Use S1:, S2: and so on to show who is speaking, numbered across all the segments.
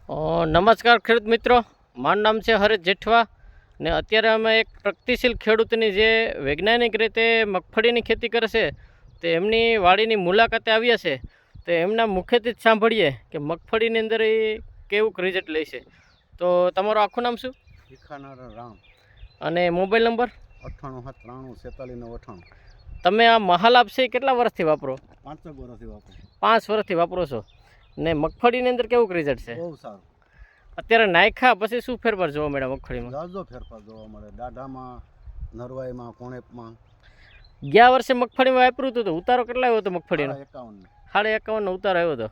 S1: નમસ્કાર ખેડૂત મિત્રો, મારું નામ છે હરેશ જેઠવા ને અત્યારે અમે એક પ્રગતિશીલ ખેડૂતની જે વૈજ્ઞાનિક રીતે મગફળીની ખેતી કરે છે તો એમની વાડીની મુલાકાતે આવ્યા છે. તો એમના મુખેથી જ સાંભળીએ કે મગફળીની અંદર એ કેવું રિઝલ્ટ લે છે. તો તમારું આખું નામ શું
S2: ભીખાનારા રામ
S1: અને મોબાઈલ નંબર?
S2: 98
S1: તમે આ મહાલાભ છે એ કેટલા વર્ષથી વાપરો?
S2: 5 વર્ષથી વાપરો.
S1: 5 વર્ષથી વાપરો છો ને મગફળીની અંદર કેવું રિઝલ્ટ છે?
S2: બહુ સારું.
S1: અત્યારે નાખ્યા પછી શું ફેરફાર જોવા મળ્યા મગફળીમાં?
S2: જાજો ફેરફાર જોવા મળે, દાઢામાં, નરવાઈમાં, કોણેપમાં.
S1: ગયા વર્ષે મગફળીમાં વાપર્યું હતું તો ઉતારો કેટલા આવ્યો હતો મગફળીનો?
S2: 51
S1: ઉતારો આવ્યો હતો.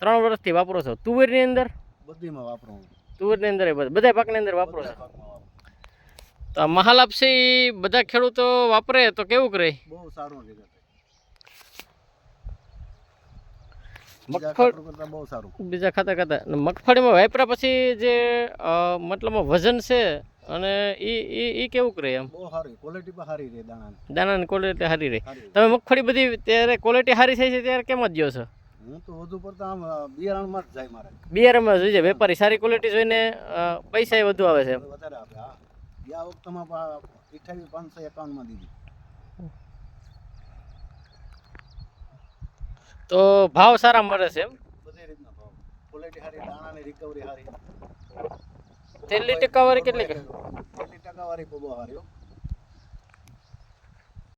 S1: 3 વર્ષથી વાપરો છો. તુવેરની અંદર?
S2: બધીમાં વાપરું.
S1: તુવેરની અંદર બધા પાકની અંદર વાપરો છો. તો આ મહાલાભ છે એ બધા ખેડૂતો વાપરે તો કેવું કરે?
S2: બહુ સારું રિઝલ્ટ. બહુ સારું.
S1: બીજા ખાતા મગફળીમાં વાપર્યા પછી જે મતલબમાં વજન છે અને એ કેવું કરે? એમ
S2: બહુ સારી ક્વોલિટી પણ સારી રહે.
S1: દાણાની ક્વોલિટી સારી રહે. તમે મગફળી બધી ત્યારે ક્વોલિટી સારી થઈ છે ત્યારે કેમ જ ગયો છો?
S2: હું તો વધુ પડતા આમ બિયારણમાં જ જાય મારે.
S1: બિયારણમાં જોઈએ વેપારી સારી ક્વોલિટી જોઈને પૈસા વધુ આવે છે.
S2: વધારે આપે. હા, ગયા વખતમાં 28,551 દીધી.
S1: તો ભાવ સારા મળે છે એમ?
S2: બધી રીતના ભાવ. ક્વોલિટી સારી, દાણાની રિકવરી સારી.
S1: તેલની ટકાવારી કેટલી?
S2: તેલની ટકાવારી બહુ સારી.